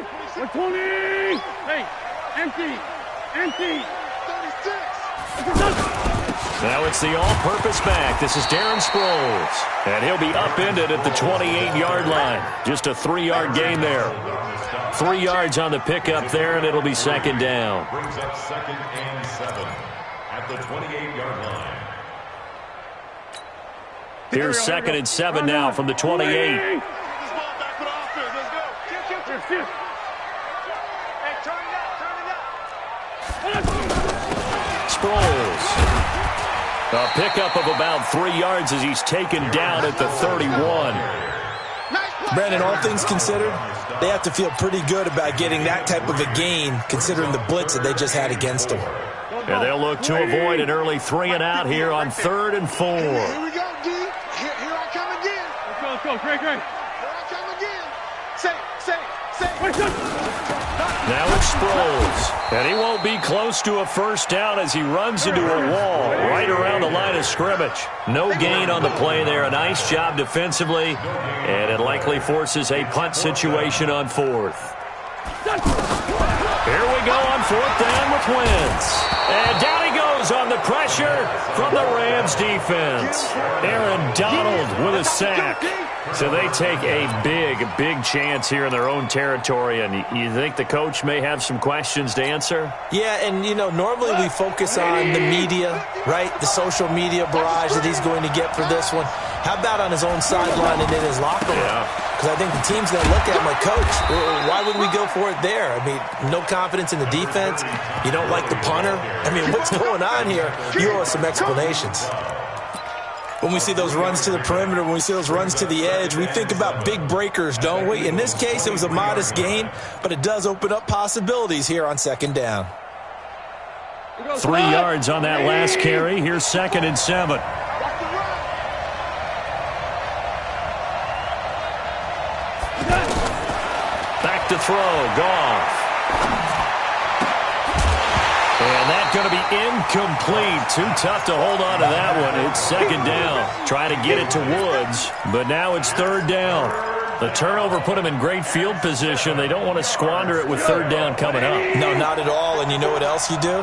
120. Hey, empty. 36. Now it's the all-purpose back. This is Darren Sproles. And he'll be upended at the 28-yard line. Just a 3-yard gain there. 3 yards on the pickup there, and it'll be second down. Brings up 2nd and 7 at the 28-yard line. Here's 2nd and 7 now from the 28. Sproles. A pickup of about 3 yards as he's taken down at the 31. Brandon, all things considered, they have to feel pretty good about getting that type of a gain considering the blitz that they just had against them. And they'll look to avoid an early 3-and-out here on 3rd and 4. Here we go, D. Here I come again. Let's go, Great. Here I come again. Say. Now it's Sproles, and he won't be close to a first down as he runs into a wall right around the line of scrimmage. No gain on the play there. A nice job defensively, and it likely forces a punt situation on 4th. Here we go on 4th down with Wentz. And down he goes on the pressure from the Rams defense. Aaron Donald with a sack. So they take a big chance here in their own territory, and you think the coach may have some questions to answer? Yeah, and, normally we focus on the media, right? The social media barrage that he's going to get for this one. How about on his own sideline and in his locker room? Because I think the team's going to look at him like, Coach, why would we go for it there? I mean, no confidence in the defense. You don't like the punter. I mean, what's going on here? You owe us some explanations. When we see those runs to the perimeter, when we see those runs to the edge, we think about big breakers, don't we? In this case, it was a modest gain, but it does open up possibilities here on 2nd down. 3 yards on that last carry. Here's 2nd and 7. Back to throw. Goff. And that's going to be incomplete. Too tough to hold on to that one. It's 2nd down. Try to get it to Woods, but now it's 3rd down. The turnover put them in great field position. They don't want to squander it with 3rd down coming up. No, not at all. And you know what else you do?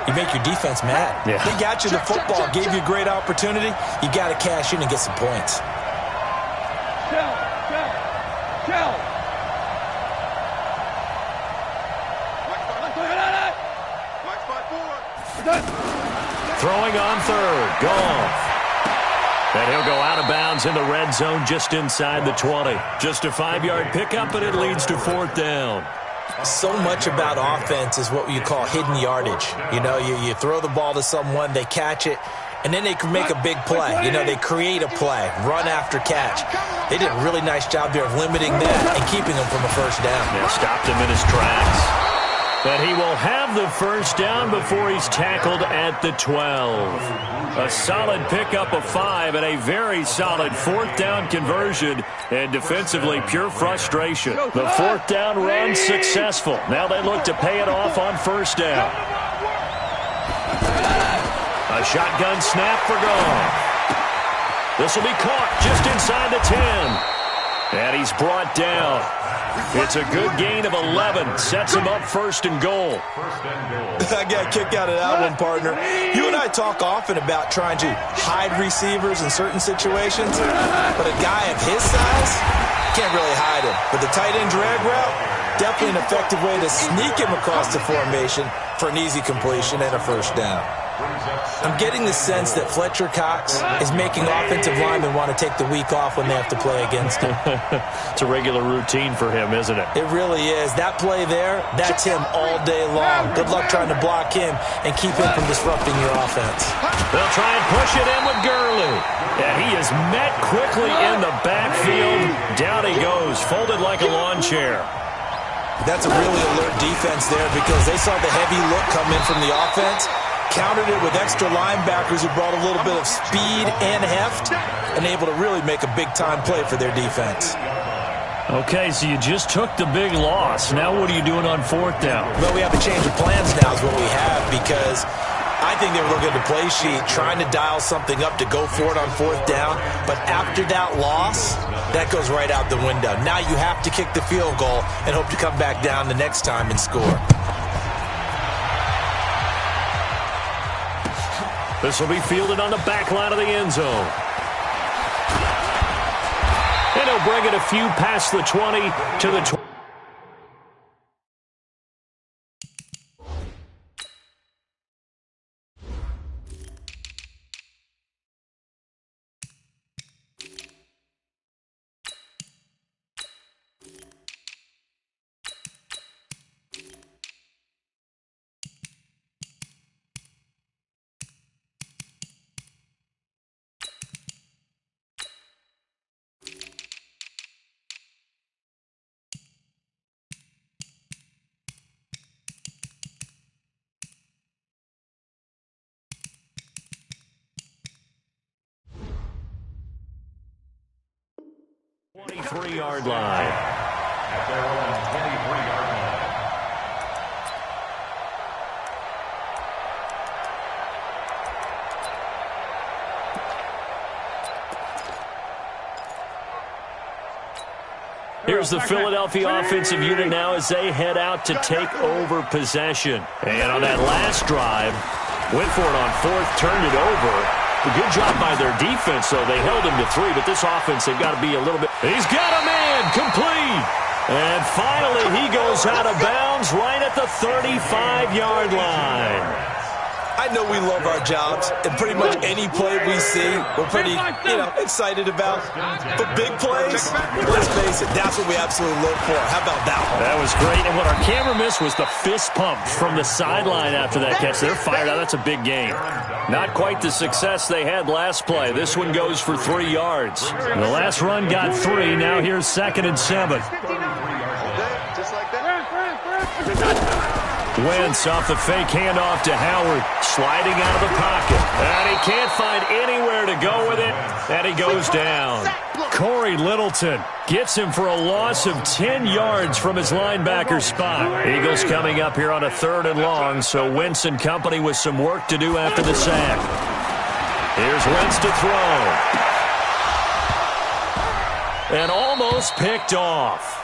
You make your defense mad. Yeah. They got you the football, gave you a great opportunity. You got to cash in and get some points. Throwing on 3rd. Goff. And he'll go out of bounds in the red zone just inside the 20. Just a 5-yard pickup, and it leads to 4th down. So much about offense is what you call hidden yardage. You throw the ball to someone, they catch it, and then they can make a big play. They create a play, run after catch. They did a really nice job there of limiting that and keeping him from a first down. Yeah, stopped him in his tracks. But he will have the first down before he's tackled at the 12. A solid pickup of 5 and a very solid 4th down conversion. And defensively, pure frustration. The 4th down run successful. Now they look to pay it off on first down. A shotgun snap for Goff. This will be caught just inside the 10. And he's brought down. It's a good gain of 11. Sets him up 1st and goal. I got a kick out of that one, partner. You and I talk often about trying to hide receivers in certain situations, but a guy of his size can't really hide him. But the tight end drag route, definitely an effective way to sneak him across the formation for an easy completion and a first down. I'm getting the sense that Fletcher Cox is making offensive linemen want to take the week off when they have to play against him. It's a regular routine for him, isn't it? It really is. That play there, that's him all day long. Good luck trying to block him and keep him from disrupting your offense. They'll try and push it in with Gurley. And he is met quickly in the backfield. Down he goes, folded like a lawn chair. That's a really alert defense there because they saw the heavy look come in from the offense, countered it with extra linebackers who brought a little bit of speed and heft, and able to really make a big-time play for their defense. Okay, so you just took the big loss. Now what are you doing on 4th down? Well, we have a change of plans now is what we have because I think they were looking at the play sheet, trying to dial something up to go for it on 4th down. But after that loss, that goes right out the window. Now you have to kick the field goal and hope to come back down the next time and score. This will be fielded on the back line of the end zone. And he'll bring it a few past the 20 to the 20. Yard line. At their own 23-yard line. Here's the Philadelphia offensive unit now as they head out to take over possession. And on that last drive, went for it on 4th, turned it over. A good job by their defense, though. They held him to 3, but this offense, they've got to be a little bit. He's got a man, complete. And finally, he goes out of bounds right at the 35-yard line. I know we love our jobs, and pretty much any play we see, we're pretty, excited about. But big plays, let's face it, that's what we absolutely look for. How about that one? That was great, and what our camera missed was the fist pump from the sideline after that catch. They're fired out. That's a big gain. Not quite the success they had last play. This one goes for 3 yards. And the last run got 3. Now here's 2nd and 7. Just like that. Wentz off the fake handoff to Howard, sliding out of the pocket. And he can't find anywhere to go with it, and he goes down. Corey Littleton gets him for a loss of 10 yards from his linebacker spot. Eagles coming up here on a 3rd and long, so Wentz and company with some work to do after the sack. Here's Wentz to throw. And almost picked off.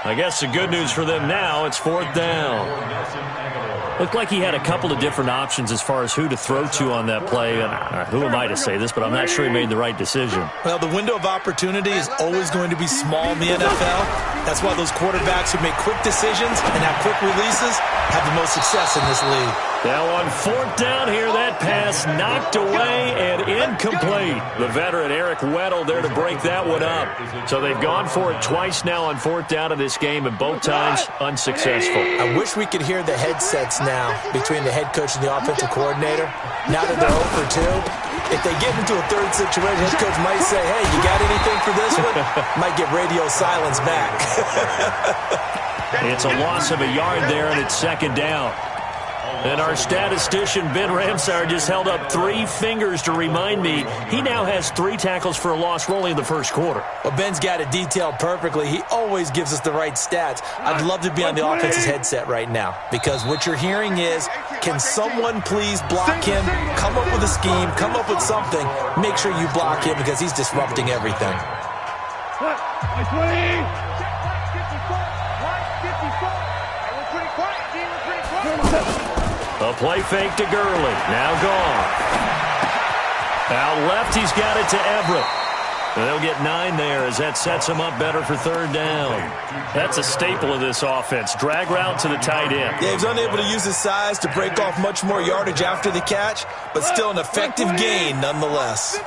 I guess the good news for them now, it's 4th down. Looked like he had a couple of different options as far as who to throw to on that play. And who am I to say this, but I'm not sure he made the right decision. Well, the window of opportunity is always going to be small in the NFL. That's why those quarterbacks who make quick decisions and have quick releases have the most success in this league. Now on 4th down here, that pass knocked away and incomplete. The veteran Eric Weddle there to break that one up. So they've gone for it twice now on 4th down in this game, and both times unsuccessful. I wish we could hear the headsets now between the head coach and the offensive coordinator. Now that they're 0 for 2, if they get into a 3rd situation, head coach might say, hey, you got anything for this one? Might get radio silence back. It's a loss of a yard there, and it's 2nd down. And our statistician, Ben Ramsauer, just held up 3 fingers to remind me he now has 3 tackles for a loss only in the 1st quarter. Well, Ben's got it detailed perfectly. He always gives us the right stats. I'd love to be on the offense's headset right now, because what you're hearing is, can someone please block him? Come up with a scheme. Come up with something. Make sure you block him because he's disrupting everything. A play fake to Gurley. Now gone. Out left, he's got it to Everett. And they'll get 9 there as that sets him up better for 3rd down. That's a staple of this offense. Drag route to the tight end. Yeah, he's unable to use his size to break off much more yardage after the catch, but still an effective gain nonetheless.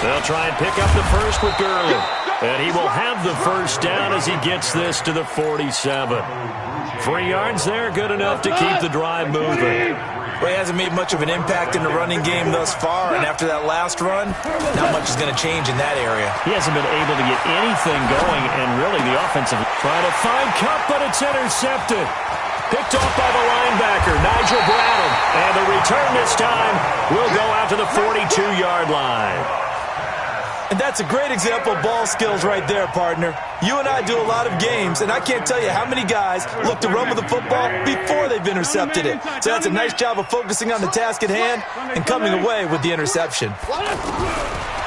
They'll try and pick up the first with Gurley. And he will have the 1st down as he gets this to the 47. 3 yards there, good enough to keep the drive moving. Well, he hasn't made much of an impact in the running game thus far, and after that last run, not much is going to change in that area. He hasn't been able to get anything going, and really the offensive trying to find Kupp, but it's intercepted. Picked off by the linebacker, Nigel Bradham. And the return this time will go out to the 42-yard line. And that's a great example of ball skills right there, partner. You and I do a lot of games, and I can't tell you how many guys look to run with the football before they've intercepted it. So that's a nice job of focusing on the task at hand and coming away with the interception.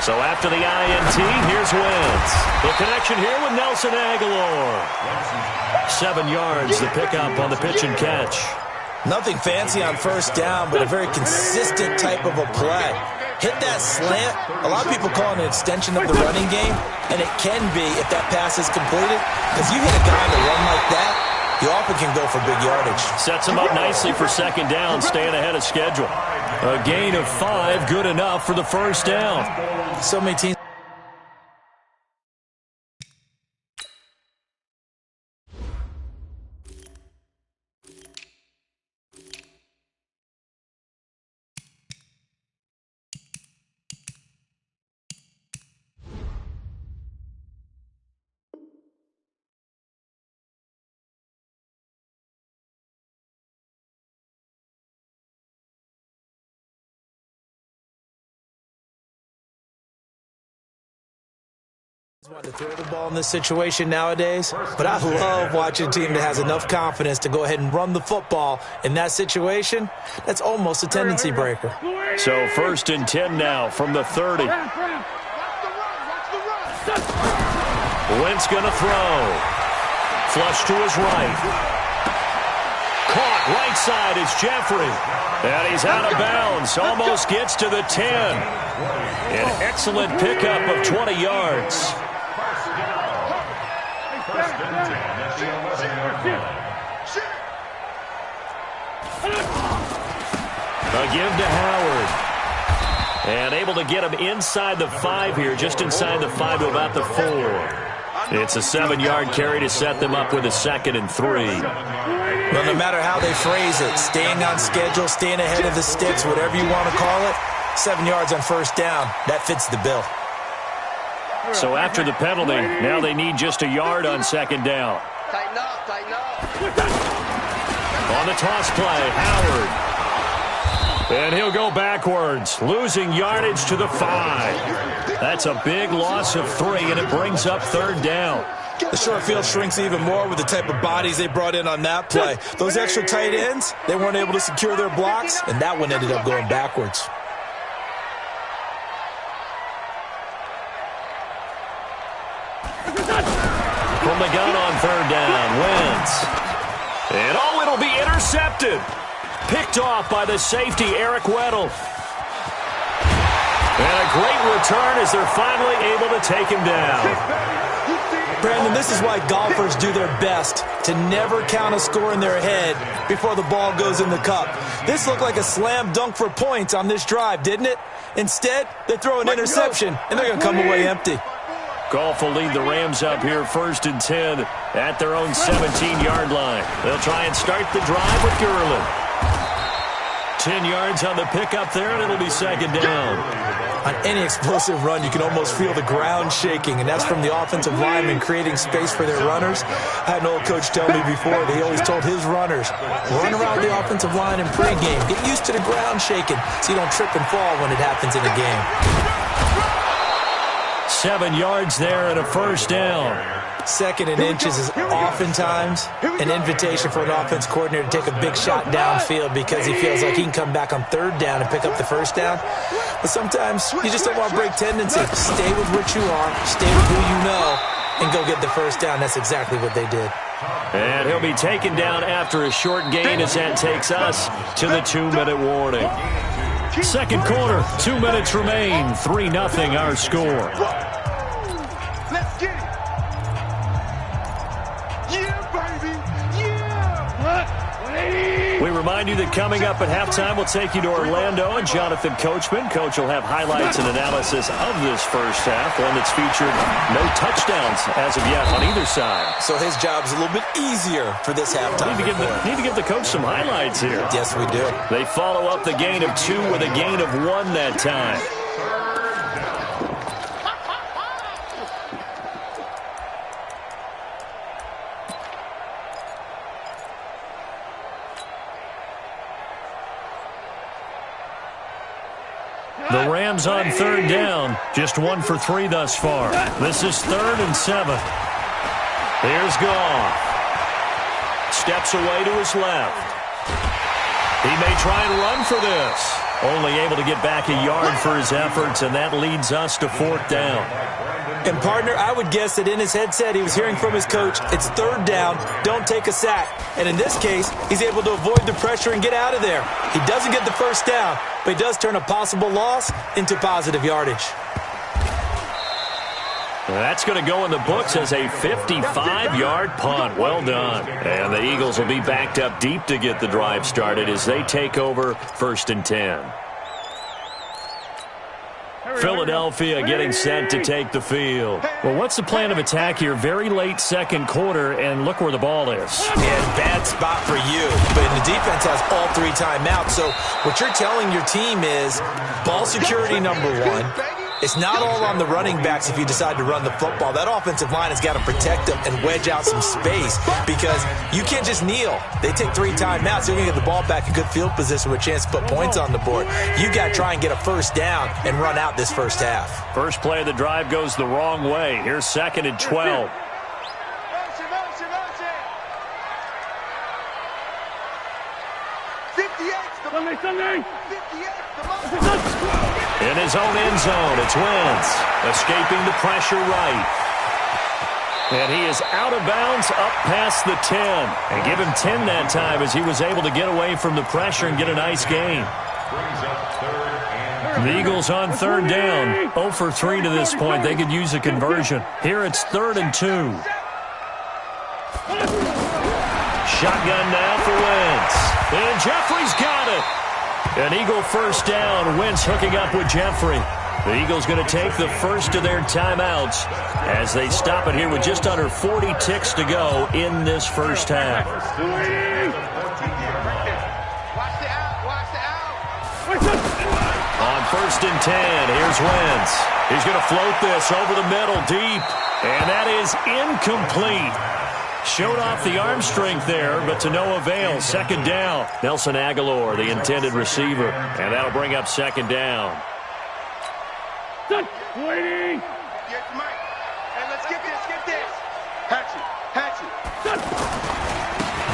So after the INT, here's Wentz. The connection here with Nelson Aguilar. 7 yards, the pickup on the pitch and catch. Nothing fancy on first down, but a very consistent type of a play. Hit that slant. A lot of people call it an extension of the running game, and it can be if that pass is completed, because you hit a guy to run like that, you often can go for big yardage. Sets him up nicely for second down, staying ahead of schedule. A gain of 5, good enough for the first down. So many teams. Want to throw the ball in this situation nowadays, but I love watching a team that has enough confidence to go ahead and run the football in that situation. That's almost a tendency breaker. So 1st and 10 now from the 30. Wentz going to throw. Flush to his right. Caught right side is Jeffrey. And he's out of bounds. Almost gets to the 10. An excellent pickup of 20 yards. A give to Howard. And able to get him inside the 5 here, just inside the 5 to about the 4. It's a 7-yard carry to set them up with a 2nd and 3. Well, no matter how they phrase it, staying on schedule, staying ahead of the sticks, whatever you want to call it, 7 yards on first down, that fits the bill. So after the penalty, now they need just a yard on second down. Tighten up, tighten up. On the toss play, Howard. And he'll go backwards, losing yardage to the 5. That's a big loss of 3, and it brings up 3rd down. The short field shrinks even more with the type of bodies they brought in on that play. Those extra tight ends, they weren't able to secure their blocks, and that one ended up going backwards. From the gun on 3rd down, Wentz. And it'll be intercepted. Picked off by the safety, Eric Weddle. And a great return as they're finally able to take him down. Brandon, this is why golfers do their best to never count a score in their head before the ball goes in the cup. This looked like a slam dunk for points on this drive, didn't it? Instead, they throw an interception, and they're going to come away empty. Golf will lead the Rams up here 1st and 10 at their own 17-yard line. They'll try and start the drive with Gurley. 10 yards on the pickup there, and it'll be 2nd down. On any explosive run, you can almost feel the ground shaking, and that's from the offensive linemen creating space for their runners. I had an old coach tell me before that he always told his runners, run around the offensive line in pregame. Get used to the ground shaking so you don't trip and fall when it happens in a game. 7 yards there and a 1st down. 2nd and inches is oftentimes an invitation for an offense coordinator to take a big shot downfield because he feels like he can come back on 3rd down and pick up the 1st down. But sometimes you just don't want to break tendency. Stay with what you are, stay with who you know, and go get the 1st down. That's exactly what they did. And he'll be taken down after a short gain as that takes us to the 2-minute warning. 2nd quarter, 2 minutes remain, 3-0 our score. Let's get it. Yeah, baby. Yeah. We remind you that coming up at halftime, we'll take you to Orlando and Jonathan Coachman. Coach will have highlights and analysis of this first half, one that's featured no touchdowns as of yet on either side. So his job's a little bit easier for this halftime. Need to give the coach some highlights here. Yes, we do. They follow up the gain of 2 with a gain of 1 that time. The Rams on third down, just 1 for 3 thus far. This is 3rd and 7. Here's Goff. Steps away to his left. He may try and run for this. Only able to get back a yard for his efforts, and that leads us to 4th down. And, partner, I would guess that in his headset he was hearing from his coach, it's 3rd down, don't take a sack. And in this case, he's able to avoid the pressure and get out of there. He doesn't get the 1st down, but he does turn a possible loss into positive yardage. That's going to go in the books as a 55-yard punt. Well done. And the Eagles will be backed up deep to get the drive started as they take over 1st and 10. Philadelphia getting set to take the field. Well, what's the plan of attack here? Very late 2nd quarter, and look where the ball is. Yeah, bad spot for you. But the defense has all 3 timeouts. So what you're telling your team is ball security number 1. It's not all on the running backs if you decide to run the football. That offensive line has got to protect them and wedge out some space because you can't just kneel. They take 3 timeouts. They're going to get the ball back in good field position with a chance to put points on the board. You got to try and get a 1st down and run out this 1st half. First play of the drive goes the wrong way. Here's 2nd and 12. In his own end zone, it's Wentz, escaping the pressure right. And he is out of bounds up past the 10. And give him 10 that time as he was able to get away from the pressure and get a nice gain. The Eagles on 3rd down, 0 for 3 to this point. They could use a conversion. Here it's 3rd and 2. Shotgun now for Wentz. And Jeffrey's got it. An Eagle 1st down. Wentz hooking up with Jeffrey. The Eagles going to take the first of their timeouts as they stop it here with just under 40 ticks to go in this 1st half. On 1st and 10, here's Wentz. He's going to float this over the middle deep, and that is incomplete. Showed off the arm strength there, but to no avail. 2nd down. Nelson Aguilar, the intended receiver. And that'll bring up 2nd down. Waiting. Here's Mike. Hey, let's get this. Hatchet.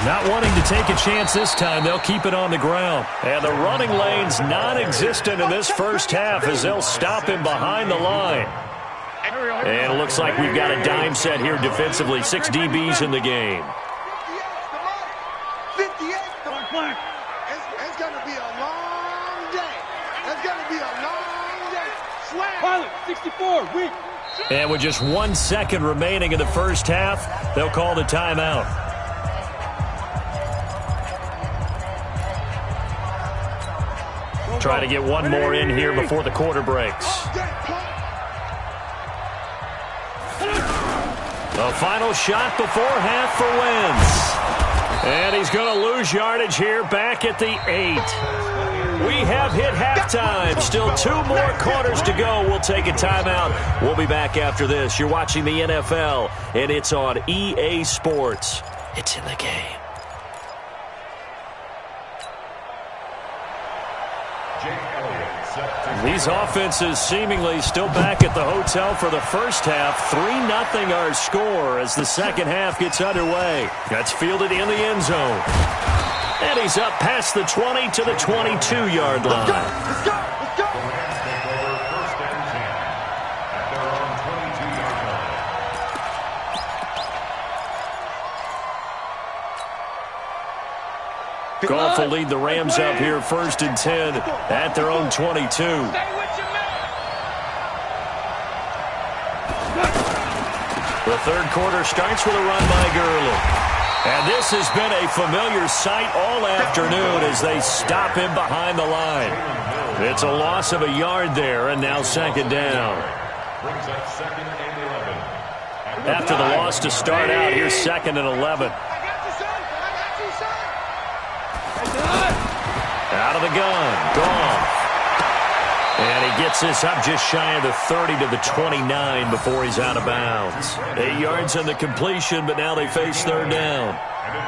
Not wanting to take a chance this time, they'll keep it on the ground. And the running lane's non-existent in this 1st half as they'll stop him behind the line. And it looks like we've got a dime set here defensively. 6 DBs in the game. 58. It's going to be a long day. It's going to be a long day. Pilot, 64, weak. And with just 1 second remaining in the 1st half, they'll call the timeout. Try to get one more in here before the quarter breaks. The final shot before half for Wentz. And he's going to lose yardage here back at the 8. We have hit halftime. Still 2 more quarters to go. We'll take a timeout. We'll be back after this. You're watching the NFL, and it's on EA Sports. It's in the game. These offenses seemingly still back at the hotel for the 1st half. 3-0 our score as the 2nd half gets underway. That's fielded in the end zone. And he's up past the 20 to the 22-yard line. Let's go. Goff will lead the Rams up here 1st and 10 at their own 22. The 3rd quarter starts with a run by Gurley. And this has been a familiar sight all afternoon as they stop him behind the line. It's a loss of a yard there, and now 2nd down. After the loss to start out, here's 2nd and 11. Out of the gun, Goff. And he gets this up just shy of the 30 to the 29 before he's out of bounds. 8 yards on the completion, but now they face 3rd down.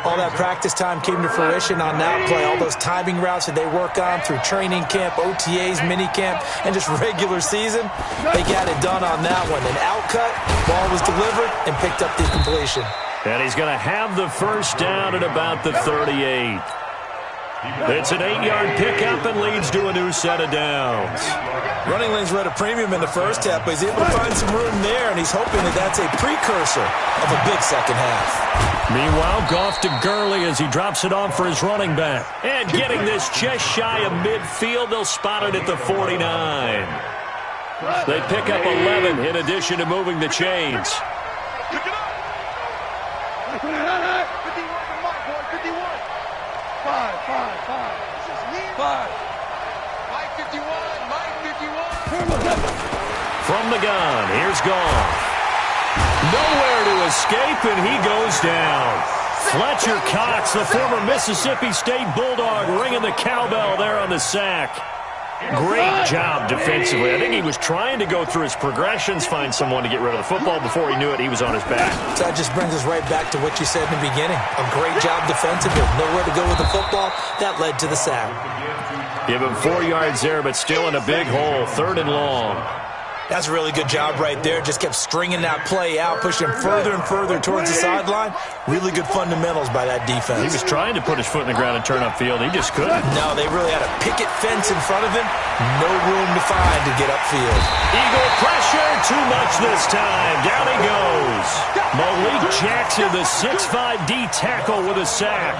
All that practice time came to fruition on that play. All those timing routes that they work on through training camp, OTAs, mini camp, and just regular season, they got it done on that one. An outcut, ball was delivered, and picked up the completion. And he's going to have the first down at about the 38. It's an 8-yard pickup and leads to a new set of downs. Running lanes were at a premium in the first half, but he's able to find some room there, and he's hoping that that's a precursor of a big second half. Meanwhile, Goff to Gurley as he drops it off for his running back. And getting this just shy of midfield, they'll spot it at the 49. They pick up 11 in addition to moving the chains. Pick it up. 51, mark, boy, 51. 5. Mike 51, Mike 51. From the gun, here's Goff. Nowhere to escape, and he goes down. Fletcher Cox, the former Mississippi State Bulldog, ringing the cowbell there on the sack. Great job defensively. I think he was trying to go through his progressions, find someone to get rid of the football. Before he knew it, he was on his back. So that just brings us right back to what you said in the beginning. A great job defensively. Nowhere to go with the football. That led to the sack. Give him 4 yards there, but still in a big hole. 3rd and long. That's a really good job right there. Just kept stringing that play out, pushing him further and further towards the sideline. Really good fundamentals by that defense. He was trying to put his foot in the ground and turn upfield. He just couldn't. No, they really had a picket fence in front of him. No room to find to get upfield. Eagle pressure, too much this time. Down he goes. Malik Jackson, the 6'5" D tackle with a sack.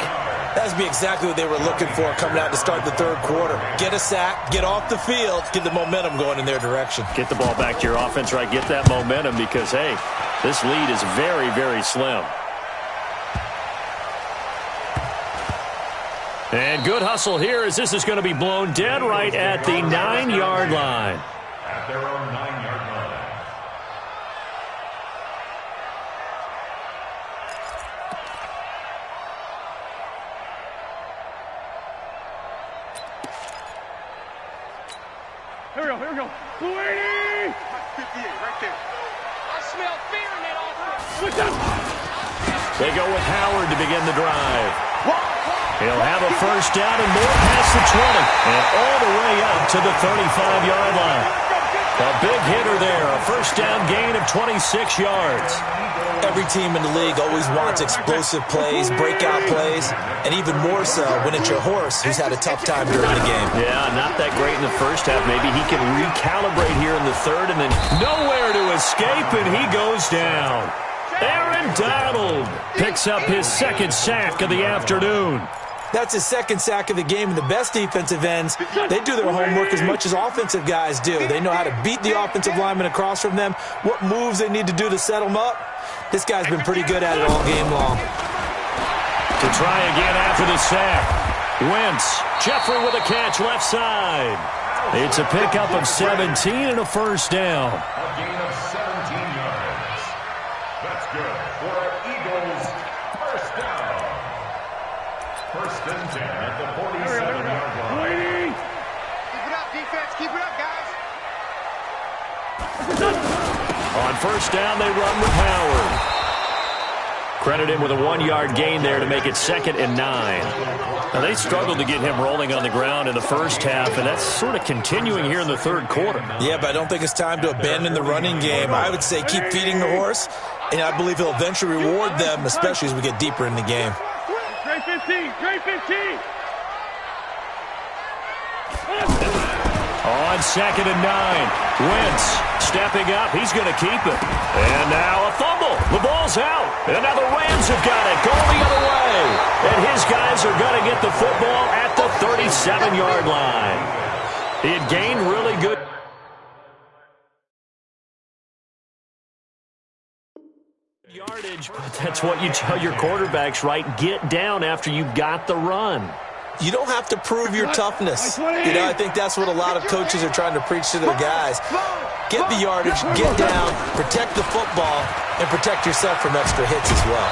That's be exactly what they were looking for coming out to start the third quarter. Get a sack, get off the field, get the momentum going in their direction. Get the ball back to your offense, right? Get that momentum because, hey, this lead is very, very slim. And good hustle here as this is going to be blown dead right at the 9-yard line. At their own 9-yard line. Here we go. 280! 58, right there. I smell fear in that offense. Switch up. They go with Howard to begin the drive. He'll have a first down and more past the 20. And all the way up to the 35-yard line. A big hitter there. A first down gain of 26 yards. Every team in the league always wants explosive plays, breakout plays, and even more so when it's your horse who's had a tough time during the game. Yeah, not that great in the first half. Maybe he can recalibrate here in the third, and then nowhere to escape, and he goes down. Aaron Donald picks up his second sack of the afternoon. That's his second sack of the game, and the best defensive ends, they do their homework as much as offensive guys do. They know how to beat the offensive lineman across from them, what moves they need to do to set them up. This guy's been pretty good at it all game long. To try again after the sack. Wentz, Jeffrey with a catch left side. It's a pickup of 17 and a first down. A gain of 17 yards. That's good for our Eagles' first down. First and 10 at the 47-yard line. Keep it up, defense. Keep it up, guys. On first down, they run with Howard. Credit him with a 1-yard gain there to make it 2nd and 9. Now, they struggled to get him rolling on the ground in the first half, and that's sort of continuing here in the third quarter. Yeah, but I don't think it's time to abandon the running game. I would say keep feeding the horse, and I believe he'll eventually reward them, especially as we get deeper in the game. Great 15. Great 15. On 2nd and 9, Wentz stepping up. He's going to keep it. And now a fumble. The ball's out. And now the Rams have got it going the other way. And his guys are going to get the football at the 37-yard line. He had gained really good yardage, but that's what you tell your quarterbacks, right? Get down after you've got the run. You don't have to prove your toughness. You know, I think that's what a lot of coaches are trying to preach to their guys. Get the yardage, get down, protect the football, and protect yourself from extra hits as well.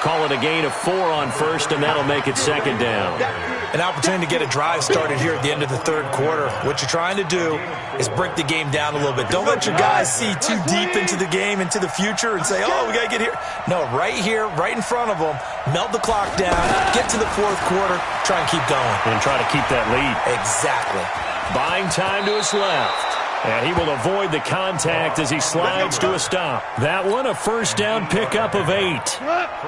call it a gain of 4 on first, and that'll make it second down. An opportunity to get a drive started here at the end of the third quarter. What you're trying to do is break the game down a little bit. Don't let your guys see too deep into the game, into the future, and say, oh, we got to get here. No, right here, right in front of them, melt the clock down, get to the fourth quarter, try and keep going. And try to keep that lead. Exactly. Buying time to his left. And he will avoid the contact as he slides to a stop. That one, a first down pickup of 8.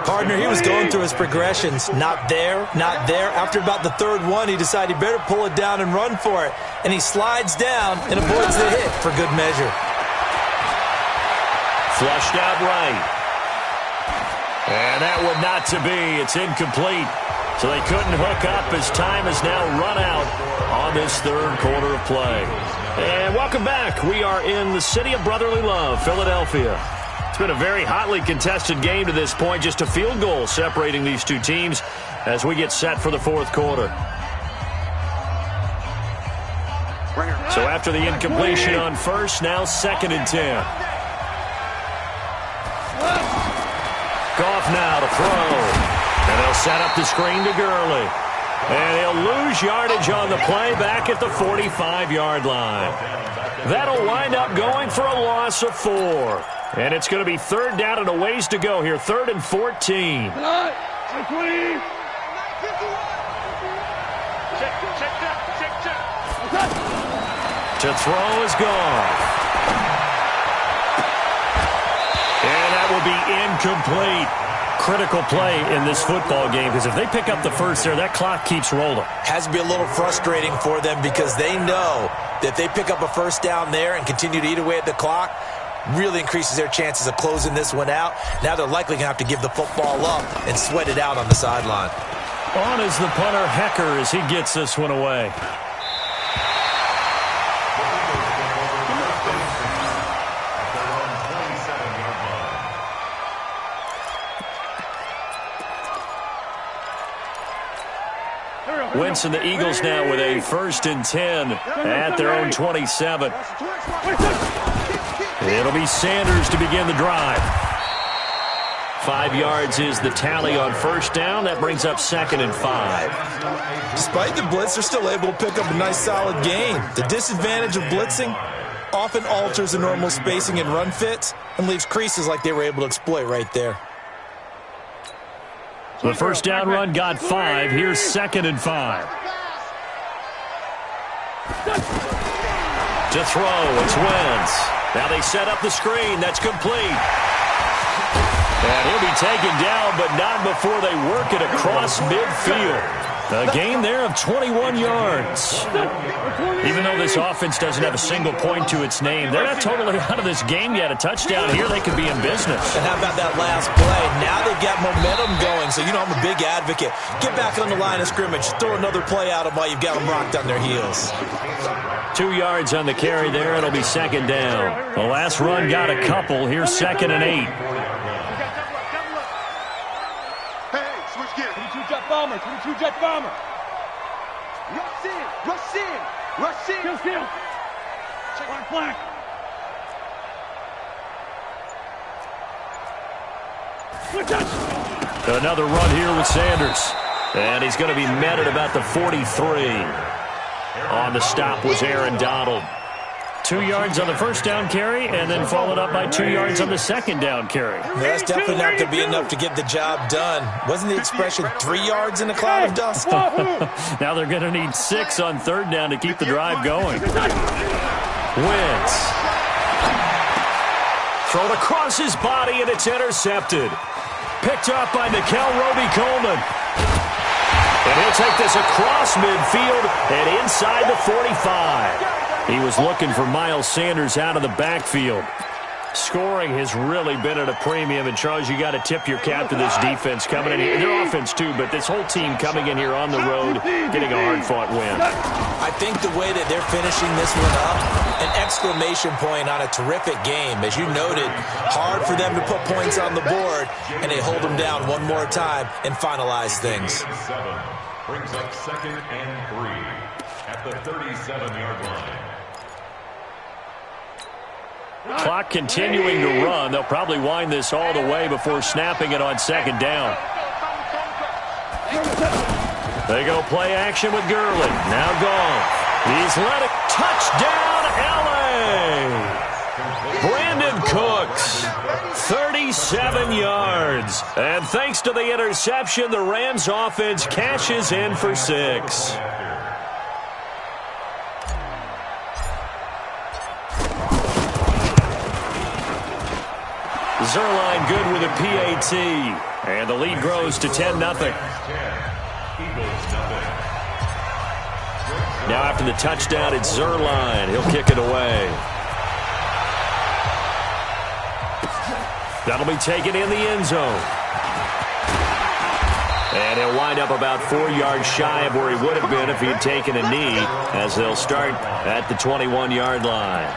Partner, he was going through his progressions. Not there, not there. After about the third one, he decided he better pull it down and run for it. And he slides down and avoids the hit for good measure. Flushed out right. And that one not to be. It's incomplete. So they couldn't hook up as time has now run out on this third quarter of play. And welcome back. We are in the city of brotherly love, Philadelphia. It's been a very hotly contested game to this point. Just a field goal separating these two teams as we get set for the fourth quarter. So after the incompletion on first, now 2nd and 10. Goff now to throw. And they'll set up the screen to Gurley. And he'll lose yardage on the play back at the 45-yard line. That'll wind up going for a loss of 4. And it's going to be third down and a ways to go here. 3rd and 14. To throw is gone. And that will be incomplete. Critical play in this football game because if they pick up the first there, that clock keeps rolling. Has to be a little frustrating for them because they know that if they pick up a first down there and continue to eat away at the clock, really increases their chances of closing this one out. Now they're likely going to have to give the football up and sweat it out on the sideline. On is the punter Hecker as he gets this one away. Wentz and the Eagles now with a 1st and 10 at their own 27. It'll be Sanders to begin the drive. 5 yards is the tally on first down. That brings up 2nd and 5. Despite the blitz, they're still able to pick up a nice solid gain. The disadvantage of blitzing often alters the normal spacing and run fits and leaves creases like they were able to exploit right there. The first down run got 5. Here's 2nd and 5. To throw, it's Wentz. Now they set up the screen. That's complete. And he'll be taken down, but not before they work it across midfield. A gain there of 21 yards. Even though this offense doesn't have a single point to its name, they're not totally out of this game yet. A touchdown here, they could be in business. And how about that last play? Now they've got momentum going, so you know I'm a big advocate. Get back on the line of scrimmage. Throw another play out of while you've got them rocked on their heels. 2 yards on the carry there. It'll be 2nd down. The last run got a couple. Here's 2nd and 8. Bomber, 22 jet bomber. Rush in, rush in, rush in. Kill, kill. Check on flank. Another run here with Sanders. And he's going to be met at about the 43. On the stop was Aaron Donald. 2 yards on the first down carry, and then followed up by 2 yards on the second down carry. That's definitely not going to be enough to get the job done. Wasn't the expression 3 yards in a cloud of dust? Now they're going to need 6 on third down to keep the drive going. Wentz. Thrown across his body, and it's intercepted. Picked up by Nickel Roby-Coleman. And he'll take this across midfield and inside the 45. He was looking for Miles Sanders out of the backfield. Scoring has really been at a premium, and Charles, you got to tip your cap to this defense coming in here. Their offense, too, but this whole team coming in here on the road, getting a hard-fought win. I think the way that they're finishing this one up, an exclamation point on a terrific game. As you noted, hard for them to put points on the board, and they hold them down one more time and finalize things. Brings up 2nd and 3 at the 37-yard line. Clock continuing to run. They'll probably wind this all the way before snapping it on second down. They go play action with Gurley. Now gone. He's let it. Touchdown, L.A. Brandon Cooks, 37 yards. And thanks to the interception, the Rams offense cashes in for 6. Zerline good with a PAT. And the lead grows to 10-0. Now after the touchdown, it's Zerline. He'll kick it away. That'll be taken in the end zone. And he'll wind up about 4 yards shy of where he would have been if he had taken a knee, as they'll start at the 21-yard line.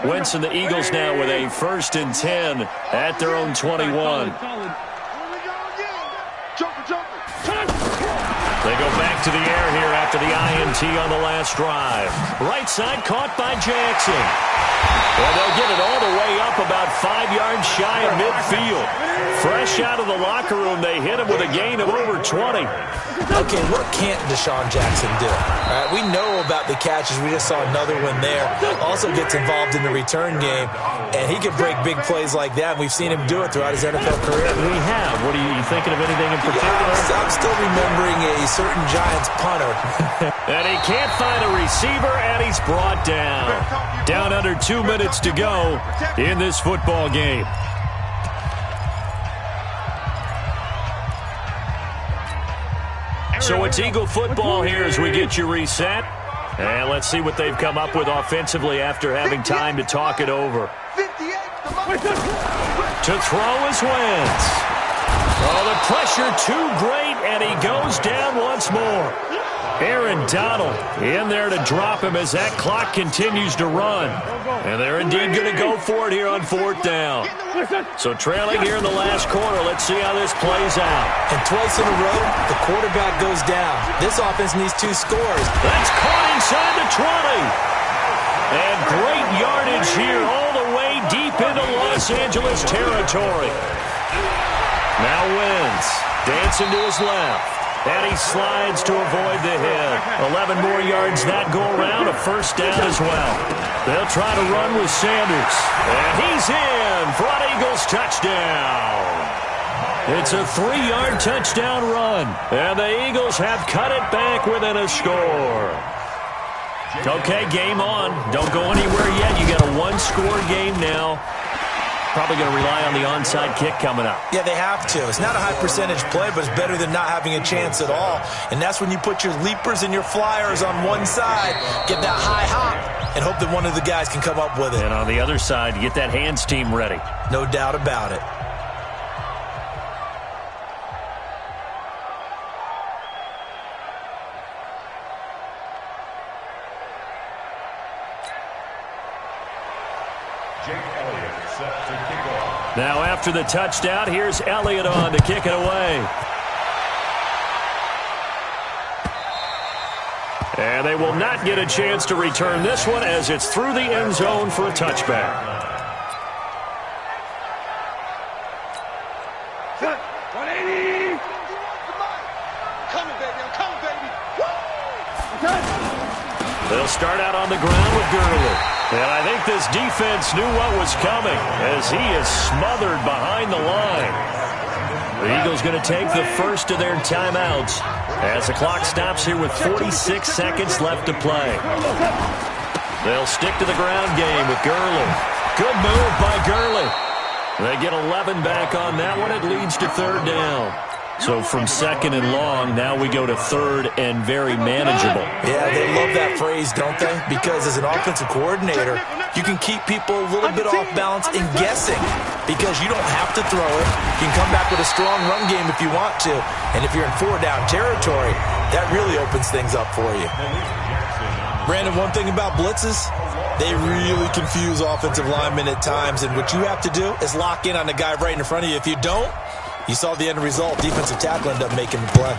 Wentz and the Eagles now with a 1st and 10 at their own 21. They go back to the air here after the INT on the last drive. Right side caught by Jackson. And they'll get it all the way up about 5 yards shy of midfield. Fresh out of the locker room, they hit him with a gain of over 20. Okay, what can't Deshaun Jackson do? All right, we know about the catches. We just saw another one there. Also gets involved in the return game, and he can break big plays like that. And we've seen him do it throughout his NFL career. We have. What are you thinking of anything in particular? Yeah, I'm still remembering a certain Giants punter. And he can't find a receiver, and he's brought down. Down under 2 minutes to go in this football game. So it's Eagle football here as we get you reset. And let's see what they've come up with offensively after having time to talk it over. To throw is Wentz. Oh, the pressure too great, and he goes down once more. Aaron Donald in there to drop him as that clock continues to run. And they're indeed going to go for it here on 4th down. So trailing here in the last quarter, let's see how this plays out. And twice in a row, the quarterback goes down. This offense needs 2 scores. That's caught inside the 20. And great yardage here all the way deep into Los Angeles territory. Now Wentz dancing to his left. And he slides to avoid the hit. 11 more yards that go around, a 1st down as well. They'll try to run with Sanders. And he's in for an Eagles touchdown. It's a 3-yard touchdown run. And the Eagles have cut it back within a score. Okay, game on. Don't go anywhere yet. You got a 1-score game now. Probably going to rely on the onside kick coming up. Yeah, they have to. It's not a high percentage play, but it's better than not having a chance at all. And that's when you put your leapers and your flyers on one side, get that high hop, and hope that one of the guys can come up with it. And on the other side, you get that hands team ready. No doubt about it. Now after the touchdown, here's Elliott on to kick it away. And they will not get a chance to return this one as it's through the end zone for a touchback. They'll start out on the ground with Gurley. And I think this defense knew what was coming as he is smothered behind the line. The Eagles going to take the first of their timeouts as the clock stops here with 46 seconds left to play. They'll stick to the ground game with Gurley. Good move by Gurley. They get 11 back on that one. It leads to 3rd down. So from 2nd and long, now we go to 3rd and very manageable. Yeah, they love that phrase, don't they? Because as an offensive coordinator, you can keep people a little bit off balance and guessing because you don't have to throw it. You can come back with a strong run game if you want to. And if you're in 4-down territory, that really opens things up for you. Brandon, one thing about blitzes, they really confuse offensive linemen at times. And what you have to do is lock in on the guy right in front of you. If you don't, You saw the end result. Defensive tackle ended up making the play.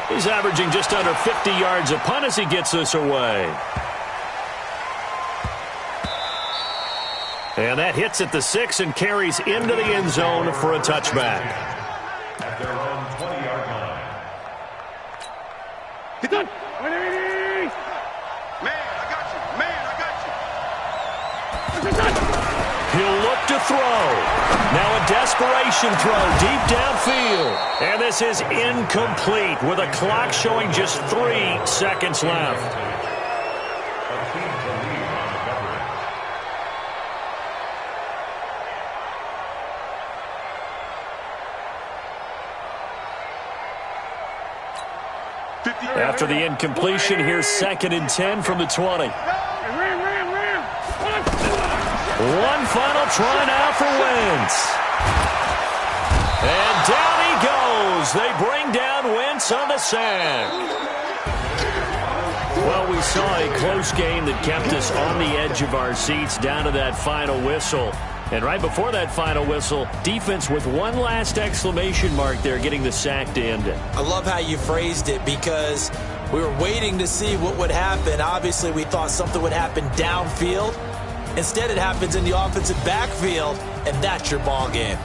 He's averaging just under 50 yards a punt as he gets this away. And that hits at the 6 and carries into the end zone for a touchback. At their own 20-yard line. Get done. Man, I got you. Man, I got you. He'll look to throw. Now a desperation throw deep downfield. And this is incomplete with a clock showing just 3 seconds left. A team to lead on the coverage. After the incompletion, here's 2nd and 10 from the 20. One final try now for Wentz. And down he goes. They bring down Wentz on the sack. Well, we saw a close game that kept us on the edge of our seats down to that final whistle. And right before that final whistle, defense with one last exclamation mark there, getting the sack to end it. I love how you phrased it because we were waiting to see what would happen. Obviously, we thought something would happen downfield. Instead, it happens in the offensive backfield, and that's your ball game.